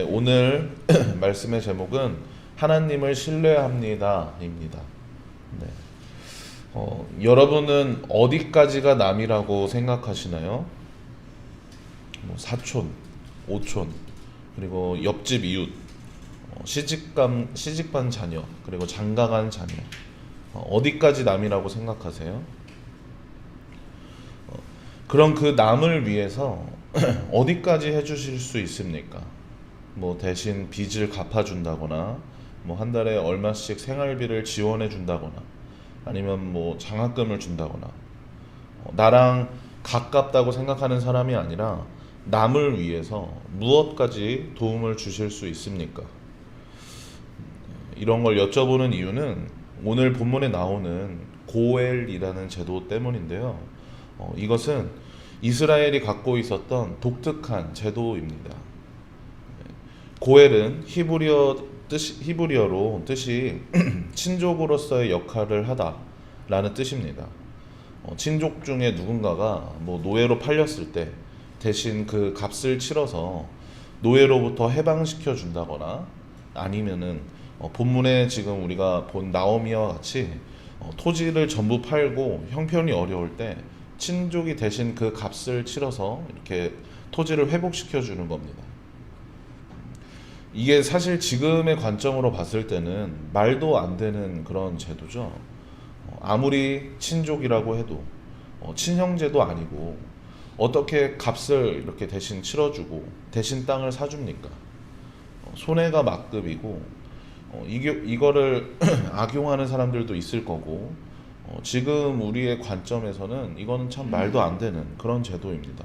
오늘 말씀의 제목은 하나님을 신뢰합니다입니다. 네. 여러분은 어디까지가 남이라고 생각하시나요? 사촌, 오촌, 그리고 옆집 이웃, 시집간 자녀, 그리고 장가간 자녀, 어디까지 남이라고 생각하세요? 그럼 그 남을 위해서 어디까지 해주실 수 있습니까? 대신 빚을 갚아준다거나, 한 달에 얼마씩 생활비를 지원해 준다거나, 아니면 장학금을 준다거나, 나랑 가깝다고 생각하는 사람이 아니라 남을 위해서 무엇까지 도움을 주실 수 있습니까? 이런 걸 여쭤보는 이유는 오늘 본문에 나오는 고엘이라는 제도 때문인데요. 이것은 이스라엘이 갖고 있었던 독특한 제도입니다. 고엘은 히브리어로 뜻이 친족으로서의 역할을 하다라는 뜻입니다. 친족 중에 누군가가 노예로 팔렸을 때 대신 그 값을 치러서 노예로부터 해방시켜 준다거나, 아니면은 본문에 지금 우리가 본 나오미와 같이 토지를 전부 팔고 형편이 어려울 때 친족이 대신 그 값을 치러서 이렇게 토지를 회복시켜 주는 겁니다. 이게 사실 지금의 관점으로 봤을 때는 말도 안 되는 그런 제도죠. 아무리 친족이라고 해도 친형제도 아니고 어떻게 값을 이렇게 대신 치러주고 대신 땅을 사줍니까? 손해가 막급이고, 이거를 악용하는 사람들도 있을 거고, 지금 우리의 관점에서는 이거는 참 말도 안 되는 그런 제도입니다.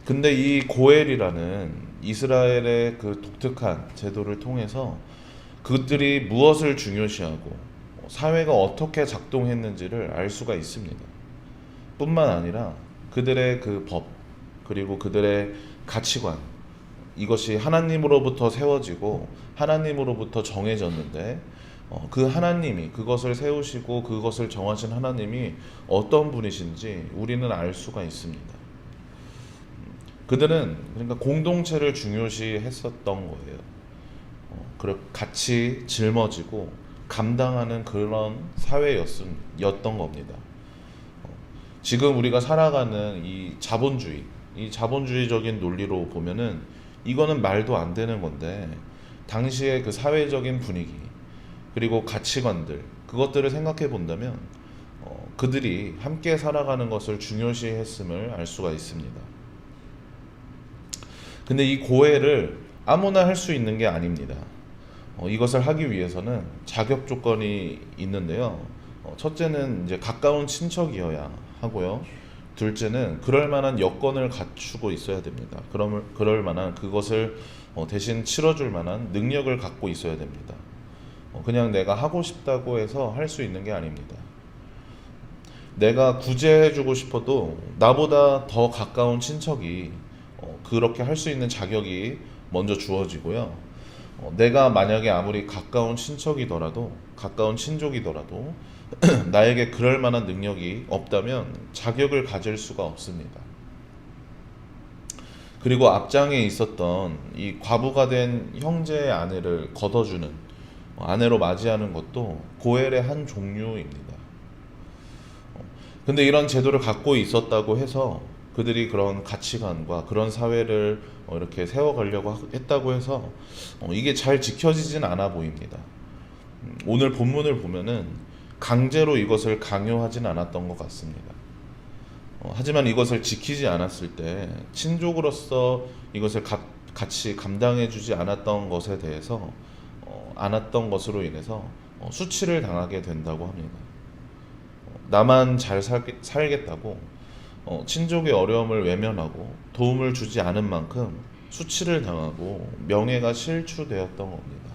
근데 이 고엘이라는 이스라엘의 그 독특한 제도를 통해서 그들이 무엇을 중요시하고 사회가 어떻게 작동했는지를 알 수가 있습니다. 뿐만 아니라 그들의 그 법, 그리고 그들의 가치관, 이것이 하나님으로부터 세워지고 하나님으로부터 정해졌는데, 그 하나님이 그것을 세우시고 그것을 정하신 하나님이 어떤 분이신지 우리는 알 수가 있습니다. 그들은 그러니까 공동체를 중요시 했었던 거예요. 같이 짊어지고 감당하는 그런 사회였던 겁니다. 지금 우리가 살아가는 이 자본주의적인 논리로 보면은 이거는 말도 안 되는 건데, 당시의 그 사회적인 분위기, 그리고 가치관들, 그것들을 생각해 본다면 그들이 함께 살아가는 것을 중요시 했음을 알 수가 있습니다. 근데 이 고해를 아무나 할 수 있는 게 아닙니다. 이것을 하기 위해서는 자격 조건이 있는데요. 첫째는 이제 가까운 친척이어야 하고요. 둘째는 그럴 만한 여건을 갖추고 있어야 됩니다. 그럴 만한 그것을 대신 치러줄 만한 능력을 갖고 있어야 됩니다. 그냥 내가 하고 싶다고 해서 할 수 있는 게 아닙니다. 내가 구제해주고 싶어도 나보다 더 가까운 친척이 그렇게 할 수 있는 자격이 먼저 주어지고요. 내가 만약에 아무리 가까운 친척이더라도, 가까운 친족이더라도 나에게 그럴 만한 능력이 없다면 자격을 가질 수가 없습니다. 그리고 앞장에 있었던 이 과부가 된 형제의 아내를 걷어주는, 아내로 맞이하는 것도 고엘의 한 종류입니다. 근데 이런 제도를 갖고 있었다고 해서 그들이 그런 가치관과 그런 사회를 이렇게 세워가려고 했다고 해서 이게 잘 지켜지진 않아 보입니다. 오늘 본문을 보면은 강제로 이것을 강요하진 않았던 것 같습니다. 하지만 이것을 지키지 않았을 때 친족으로서 이것을 같이 감당해주지 않았던 것에 대해서 않았던 것으로 인해서 수치를 당하게 된다고 합니다. 나만 잘 살겠다고 친족의 어려움을 외면하고 도움을 주지 않은 만큼 수치를 당하고 명예가 실추되었던 겁니다.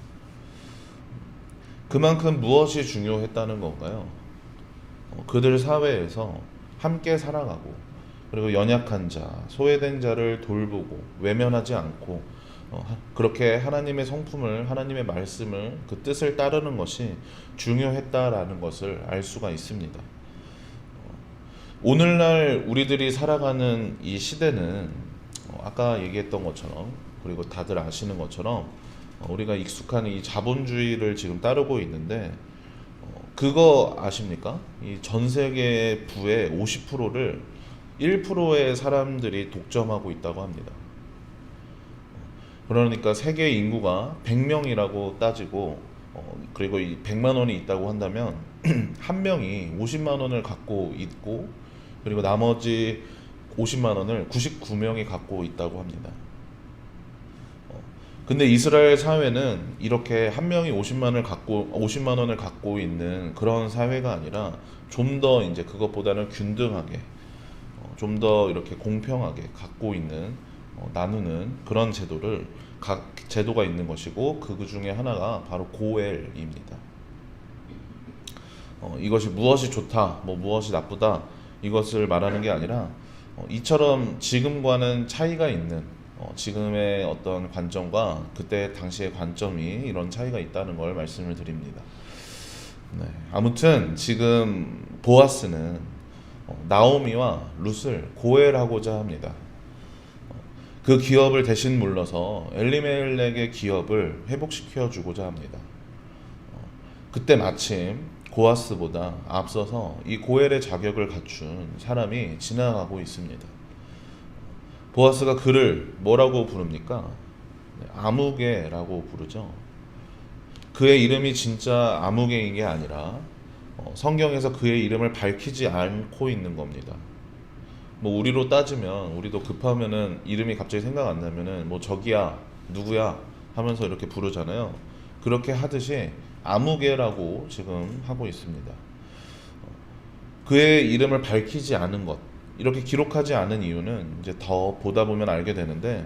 그만큼 무엇이 중요했다는 건가요? 그들 사회에서 함께 살아가고, 그리고 연약한 자, 소외된 자를 돌보고 외면하지 않고, 그렇게 하나님의 성품을, 하나님의 말씀을, 그 뜻을 따르는 것이 중요했다라는 것을 알 수가 있습니다. 오늘날 우리들이 살아가는 이 시대는 아까 얘기했던 것처럼 그리고 다들 아시는 것처럼 우리가 익숙한 이 자본주의를 지금 따르고 있는데 그거 아십니까? 이 전 세계 부의 50%를 1%의 사람들이 독점하고 있다고 합니다. 그러니까 세계 인구가 100명이라고 따지고 그리고 이 100만 원이 있다고 한다면 한 명이 50만 원을 갖고 있고 그리고 나머지 50만 원을 99명이 갖고 있다고 합니다. 근데 이스라엘 사회는 이렇게 한 명이 50만 원을 갖고 있는 그런 사회가 아니라 좀 더 이제 그것보다는 균등하게 좀 더 이렇게 공평하게 갖고 있는 나누는 그런 제도가 있는 것이고 그 중에 하나가 바로 고엘입니다. 이것이 무엇이 좋다, 뭐 무엇이 나쁘다 이것을 말하는 게 아니라 이처럼 지금과는 차이가 있는 지금의 어떤 관점과 그때 당시의 관점이 이런 차이가 있다는 걸 말씀을 드립니다. 네, 아무튼 지금 보아스는 나오미와 룻을 고엘하고자 합니다. 그 기업을 대신 물러서 엘리멜렉의 기업을 회복시켜 주고자 합니다. 그때 마침 보아스보다 앞서서 이 고엘의 자격을 갖춘 사람이 지나가고 있습니다. 보아스가 그를 뭐라고 부릅니까? 아무개라고 부르죠. 그의 이름이 진짜 아무개인 게 아니라 성경에서 그의 이름을 밝히지 않고 있는 겁니다. 뭐 우리로 따지면 우리도 급하면은 이름이 갑자기 생각 안 나면은 뭐 저기야 누구야 하면서 이렇게 부르잖아요. 그렇게 하듯이 아무개라고 지금 하고 있습니다. 그의 이름을 밝히지 않은 것 이렇게 기록하지 않은 이유는 이제 더 보다 보면 알게 되는데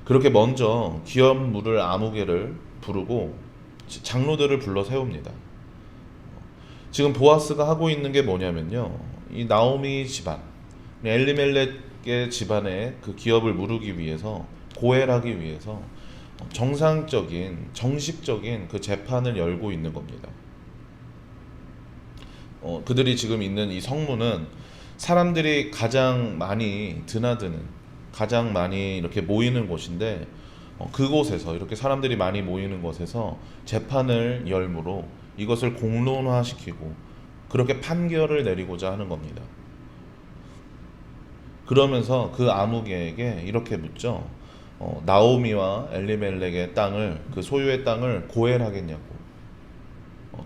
그렇게 먼저 기업물을 아무개를 부르고 장로들을 불러 세웁니다. 지금 보아스가 하고 있는 게 뭐냐면요. 이 나오미 집안, 엘리멜렉의 집안의 그 기업을 무르기 위해서 고엘하기 위해서 정상적인 정식적인 그 재판을 열고 있는 겁니다. 그들이 지금 있는 이 성문은 사람들이 가장 많이 드나드는 가장 많이 이렇게 모이는 곳인데 그곳에서 이렇게 사람들이 많이 모이는 곳에서 재판을 열므로 이것을 공론화시키고 그렇게 판결을 내리고자 하는 겁니다. 그러면서 그 아무개에게 이렇게 묻죠. 나오미와 엘리멜렉의 땅을 그 소유의 땅을 고엘하겠냐고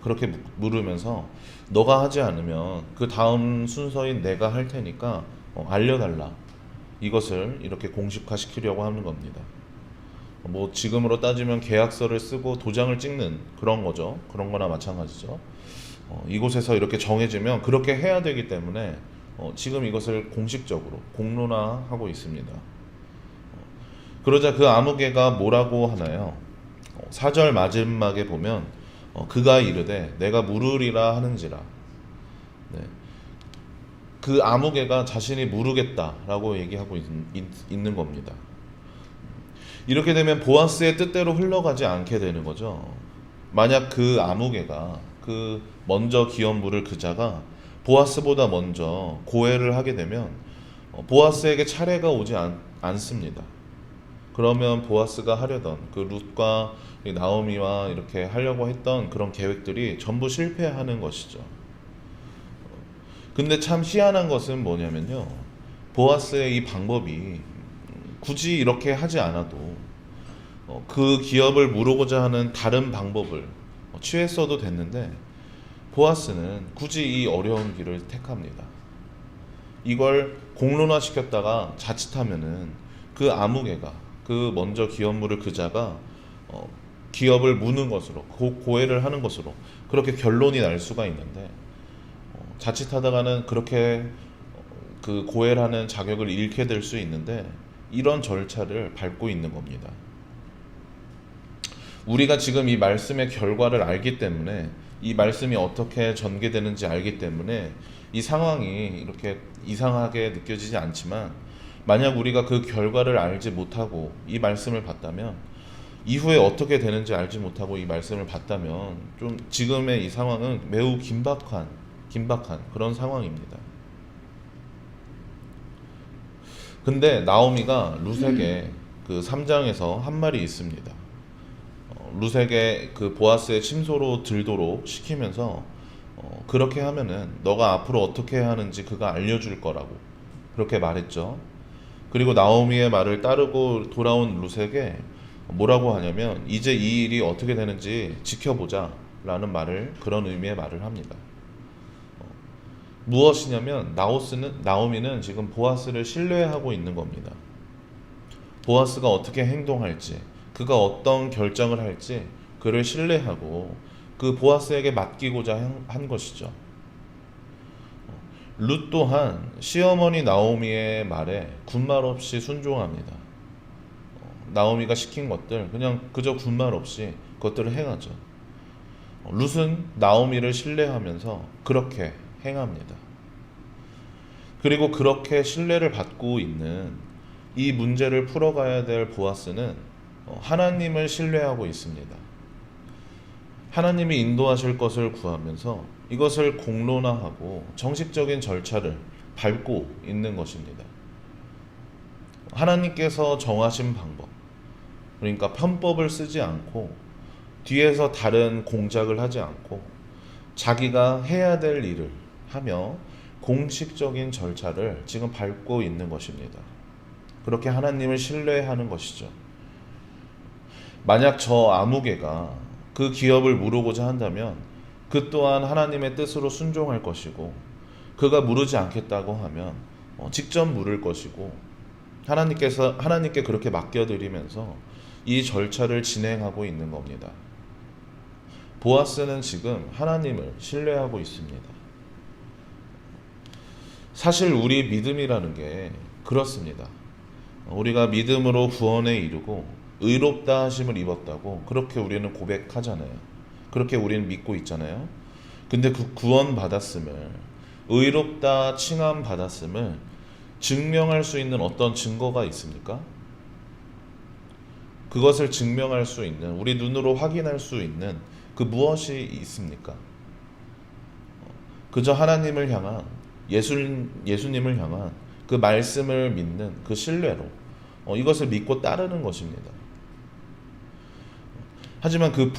그렇게 물으면서 너가 하지 않으면 그 다음 순서인 내가 할 테니까 알려달라 이것을 이렇게 공식화시키려고 하는 겁니다. 뭐 지금으로 따지면 계약서를 쓰고 도장을 찍는 그런 거죠. 그런 거나 마찬가지죠. 이곳에서 이렇게 정해지면 그렇게 해야 되기 때문에 지금 이것을 공식적으로 공론화하고 있습니다. 그러자 그 아무개가 뭐라고 하나요? 4절 마지막에 보면 그가 이르되 내가 물으리라 하는지라. 네. 그 아무개가 자신이 물으겠다라고 얘기하고 있는 겁니다. 이렇게 되면 보아스의 뜻대로 흘러가지 않게 되는 거죠. 만약 그 아무개가 그 먼저 기업 물을 그자가 보아스보다 먼저 고해를 하게 되면 보아스에게 차례가 오지 않습니다. 그러면 보아스가 하려던 그 룻과 나오미와 이렇게 하려고 했던 그런 계획들이 전부 실패하는 것이죠. 근데 참 희한한 것은 뭐냐면요. 보아스의 이 방법이 굳이 이렇게 하지 않아도 그 기업을 물어보자 하는 다른 방법을 취했어도 됐는데 보아스는 굳이 이 어려운 길을 택합니다. 이걸 공론화시켰다가 자칫하면은 그 아무개가 그 먼저 기업물을 그자가 기업을 무는 것으로 고해를 하는 것으로 그렇게 결론이 날 수가 있는데 자칫하다가는 그렇게 그 고해를 하는 자격을 잃게 될 수 있는데 이런 절차를 밟고 있는 겁니다. 우리가 지금 이 말씀의 결과를 알기 때문에 이 말씀이 어떻게 전개되는지 알기 때문에 이 상황이 이렇게 이상하게 느껴지지 않지만 만약 우리가 그 결과를 알지 못하고 이 말씀을 봤다면 이후에 어떻게 되는지 알지 못하고 이 말씀을 봤다면 좀 지금의 이 상황은 매우 긴박한 그런 상황입니다. 근데 나오미가 룻에게 그 3장에서 한 말이 있습니다. 룻에게 그 보아스의 침소로 들도록 시키면서 그렇게 하면은 너가 앞으로 어떻게 해야 하는지 그가 알려줄 거라고 그렇게 말했죠. 그리고 나오미의 말을 따르고 돌아온 룻에게 뭐라고 하냐면 이제 이 일이 어떻게 되는지 지켜보자 라는 말을, 그런 의미의 말을 합니다. 무엇이냐면 나오미는 지금 보아스를 신뢰하고 있는 겁니다. 보아스가 어떻게 행동할지, 그가 어떤 결정을 할지 그를 신뢰하고 그 보아스에게 맡기고자 한 것이죠. 룻 또한 시어머니 나오미의 말에 군말 없이 순종합니다. 나오미가 시킨 것들 그냥 그저 군말 없이 그것들을 행하죠. 룻은 나오미를 신뢰하면서 그렇게 행합니다. 그리고 그렇게 신뢰를 받고 있는 이 문제를 풀어가야 될 보아스는 하나님을 신뢰하고 있습니다. 하나님이 인도하실 것을 구하면서 이것을 공론화하고 정식적인 절차를 밟고 있는 것입니다. 하나님께서 정하신 방법, 그러니까 편법을 쓰지 않고 뒤에서 다른 공작을 하지 않고 자기가 해야 될 일을 하며 공식적인 절차를 지금 밟고 있는 것입니다. 그렇게 하나님을 신뢰하는 것이죠. 만약 저 아무개가 그 기업을 무르고자 한다면 그 또한 하나님의 뜻으로 순종할 것이고, 그가 무르지 않겠다고 하면 직접 물을 것이고, 하나님께 그렇게 맡겨드리면서 이 절차를 진행하고 있는 겁니다. 보아스는 지금 하나님을 신뢰하고 있습니다. 사실 우리 믿음이라는 게 그렇습니다. 우리가 믿음으로 구원에 이르고 의롭다 하심을 입었다고 그렇게 우리는 고백하잖아요. 그렇게 우리는 믿고 있잖아요. 근데 그 구원 받았음을, 의롭다 칭함 받았음을 증명할 수 있는 어떤 증거가 있습니까? 그것을 증명할 수 있는, 우리 눈으로 확인할 수 있는 그 무엇이 있습니까? 그저 하나님을 향한, 예수님을 향한 그 말씀을 믿는 그 신뢰로 이것을 믿고 따르는 것입니다. 하지만 그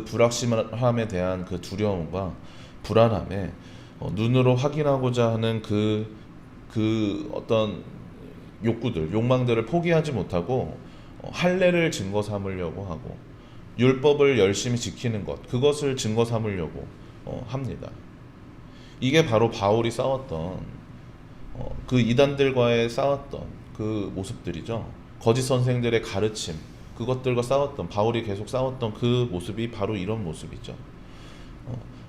불확실함에 대한 그 두려움과 불안함에 눈으로 확인하고자 하는 그 어떤 욕망들을 포기하지 못하고 할례를 증거 삼으려고 하고 율법을 열심히 지키는 것, 그것을 증거 삼으려고 합니다. 이게 바로 바울이 싸웠던 그 이단들과의 싸웠던 그 모습들이죠. 거짓 선생들의 가르침, 그것들과 싸웠던, 바울이 계속 싸웠던 그 모습이 바로 이런 모습이죠.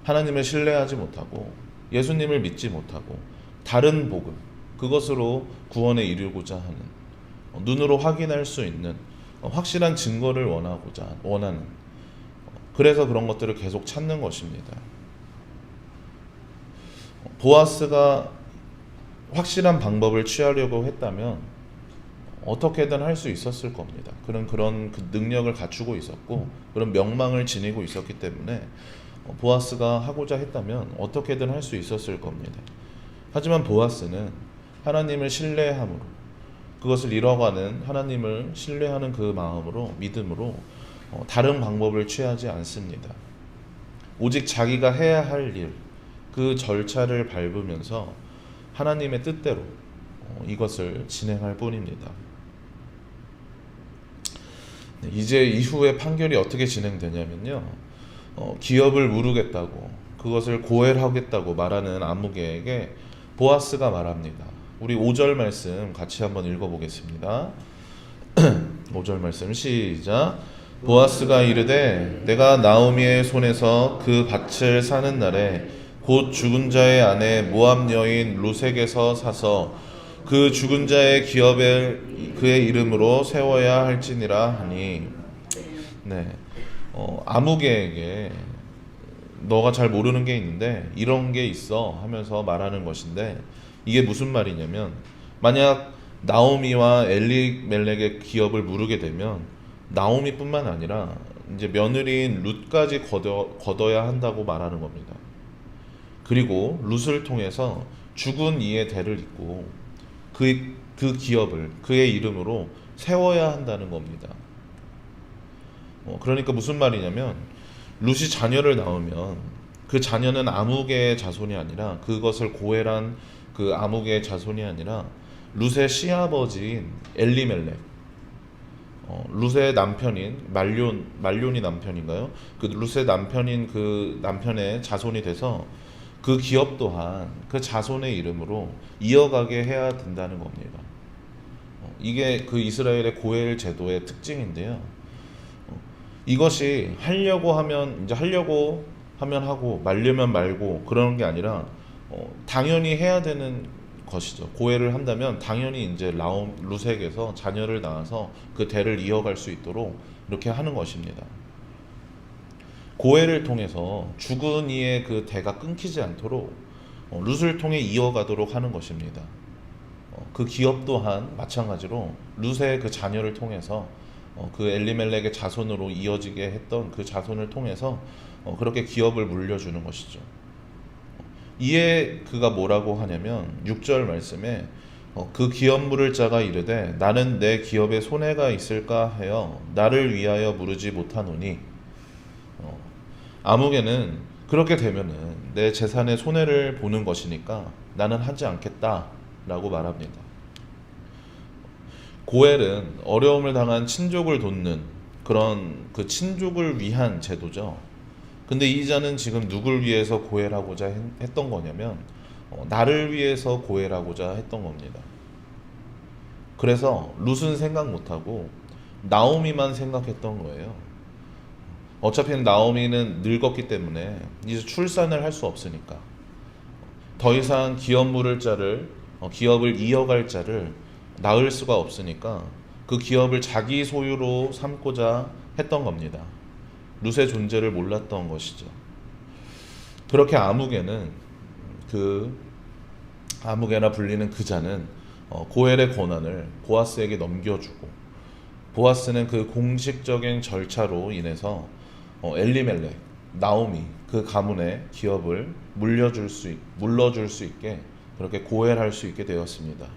하나님을 신뢰하지 못하고 예수님을 믿지 못하고 다른 복음, 그것으로 구원에 이르고자 하는, 눈으로 확인할 수 있는 확실한 증거를 원하는, 그래서 그런 것들을 계속 찾는 것입니다. 보아스가 확실한 방법을 취하려고 했다면 어떻게든 할 수 있었을 겁니다. 그런 그 능력을 갖추고 있었고 그런 명망을 지니고 있었기 때문에 보아스가 하고자 했다면 어떻게든 할 수 있었을 겁니다. 하지만 보아스는 하나님을 신뢰함으로, 그것을 이뤄가는 하나님을 신뢰하는 그 마음으로, 믿음으로 다른 방법을 취하지 않습니다. 오직 자기가 해야 할 일, 그 절차를 밟으면서 하나님의 뜻대로 이것을 진행할 뿐입니다. 이제 이후에 판결이 어떻게 진행되냐면요, 기업을 무르겠다고, 그것을 고엘하겠다고 말하는 아무개에게 보아스가 말합니다. 우리 5절 말씀 같이 한번 읽어보겠습니다. 5절 말씀 시작. 보아스가 이르되 내가 나오미의 손에서 그 밭을 사는 날에 곧 죽은 자의 아내 모압 여인 룻에게서 사서 그 죽은 자의 기업을 그의 이름으로 세워야 할지니라 하니, 아무개에게 너가 잘 모르는 게 있는데 이런 게 있어 하면서 말하는 것인데, 이게 무슨 말이냐면, 만약 나오미와 엘리멜렉의 기업을 무르게 되면 나오미뿐만 아니라 이제 며느리인 룻까지 거둬야 한다고 말하는 겁니다. 그리고 룻을 통해서 죽은 이의 대를 잇고 그 기업을 그의 이름으로 세워야 한다는 겁니다. 그러니까 무슨 말이냐면 룻이 자녀를 낳으면 그 자녀는 아무개의 자손이 아니라, 그것을 고엘한 그 아무개의 자손이 아니라 룻의 시아버지인 엘리멜렉, 룻의 남편인 말론이 남편인가요? 그 룻의 남편인 그 남편의 자손이 돼서 그 기업 또한 그 자손의 이름으로 이어가게 해야 된다는 겁니다. 이게 그 이스라엘의 고엘 제도의 특징인데요. 이것이 하려고 하면 하고 말려면 말고 그러는 게 아니라 당연히 해야 되는 것이죠. 고엘을 한다면 당연히 이제 룻에게서 자녀를 낳아서 그 대를 이어갈 수 있도록 이렇게 하는 것입니다. 고엘을 통해서 죽은 이의 그 대가 끊기지 않도록 룻을 통해 이어가도록 하는 것입니다. 그 기업 또한 마찬가지로 룻의 그 자녀를 통해서 그 엘리멜렉의 자손으로 이어지게 했던 그 자손을 통해서 그렇게 기업을 물려주는 것이죠. 이에 그가 뭐라고 하냐면 6절 말씀에 그 기업 물을 자가 이르되 나는 내 기업에 손해가 있을까 하여 나를 위하여 물으지 못하노니, 아무개는 그렇게 되면은 내 재산에 손해를 보는 것이니까 나는 하지 않겠다 라고 말합니다. 고엘은 어려움을 당한 친족을 돕는 그런 그 친족을 위한 제도죠. 근데 이 자는 지금 누굴 위해서 고엘하고자 했던 거냐면 나를 위해서 고엘하고자 했던 겁니다. 그래서 룻은 생각 못하고 나오미만 생각했던 거예요. 어차피 나오미는 늙었기 때문에 이제 출산을 할 수 없으니까 더 이상 기업 물을 자를, 기업을 이어갈 자를 낳을 수가 없으니까 그 기업을 자기 소유로 삼고자 했던 겁니다. 룻의 존재를 몰랐던 것이죠. 그렇게 아무개나 불리는 그 자는 고엘의 권한을 보아스에게 넘겨주고, 보아스는 그 공식적인 절차로 인해서 엘리멜렉, 나오미 그 가문의 기업을 물러줄 수 있게 그렇게 고엘할 수 있게 되었습니다.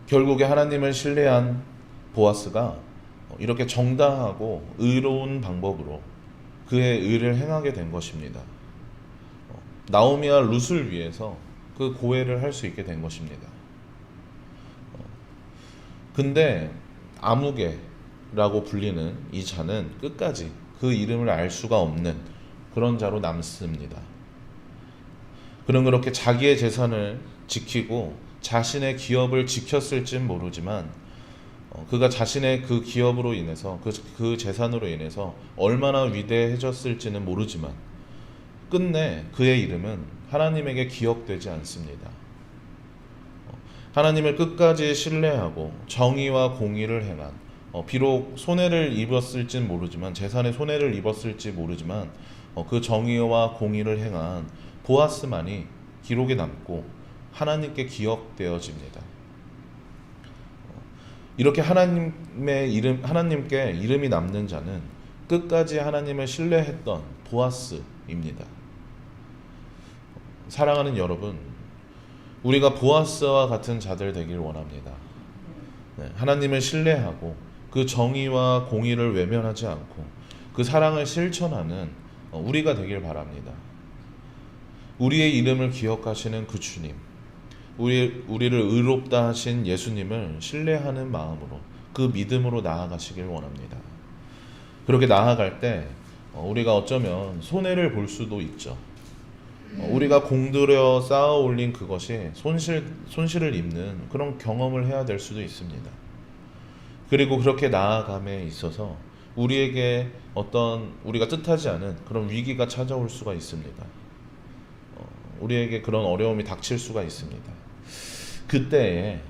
결국에 하나님을 신뢰한 보아스가 이렇게 정당하고 의로운 방법으로 그의 의를 행하게 된 것입니다. 나오미와 룻을 위해서 그 고엘을 할 수 있게 된 것입니다. 근데 아무개라고 불리는 이 자는 끝까지 그 이름을 알 수가 없는 그런 자로 남습니다. 그는 그렇게 자기의 재산을 지키고 자신의 기업을 지켰을진 모르지만 그가 자신의 그 기업으로 인해서 그 재산으로 인해서 얼마나 위대해졌을지는 모르지만 끝내 그의 이름은 하나님에게 기억되지 않습니다. 하나님을 끝까지 신뢰하고 정의와 공의를 행한, 비록 손해를 입었을진 모르지만, 재산에 손해를 입었을지 모르지만 그 정의와 공의를 행한 보아스만이 기록에 남고 하나님께 기억되어집니다. 이렇게 하나님께 이름이 남는 자는 끝까지 하나님을 신뢰했던 보아스입니다. 사랑하는 여러분, 우리가 보아스와 같은 자들 되길 원합니다. 하나님을 신뢰하고 그 정의와 공의를 외면하지 않고 그 사랑을 실천하는 우리가 되길 바랍니다. 우리의 이름을 기억하시는 그 주님, 우리를 의롭다 하신 예수님을 신뢰하는 마음으로 그 믿음으로 나아가시길 원합니다. 그렇게 나아갈 때 우리가 어쩌면 손해를 볼 수도 있죠. 우리가 공들여 쌓아 올린 그것이 손실을 입는 그런 경험을 해야 될 수도 있습니다. 그리고 그렇게 나아감에 있어서 우리에게 우리가 뜻하지 않은 그런 위기가 찾아올 수가 있습니다. 우리에게 그런 어려움이 닥칠 수가 있습니다. 그때에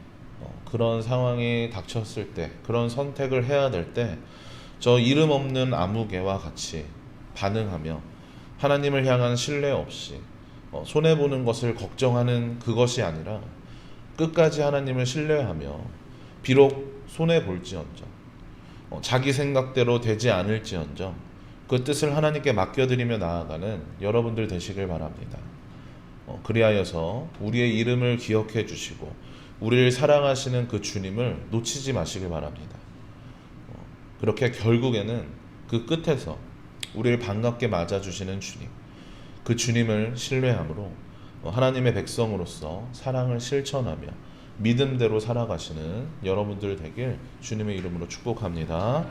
그런 상황이 닥쳤을 때, 그런 선택을 해야 될 때 저 이름 없는 아무개와 같이 반응하며 하나님을 향한 신뢰 없이 손해보는 것을 걱정하는 그것이 아니라 끝까지 하나님을 신뢰하며 비록 손해볼지언정 자기 생각대로 되지 않을지언정 그 뜻을 하나님께 맡겨드리며 나아가는 여러분들 되시길 바랍니다. 그리하여서 우리의 이름을 기억해 주시고 우리를 사랑하시는 그 주님을 놓치지 마시길 바랍니다. 그렇게 결국에는 그 끝에서 우리를 반갑게 맞아주시는 주님, 그 주님을 신뢰함으로 하나님의 백성으로서 사랑을 실천하며 믿음대로 살아가시는 여러분들 되길 주님의 이름으로 축복합니다.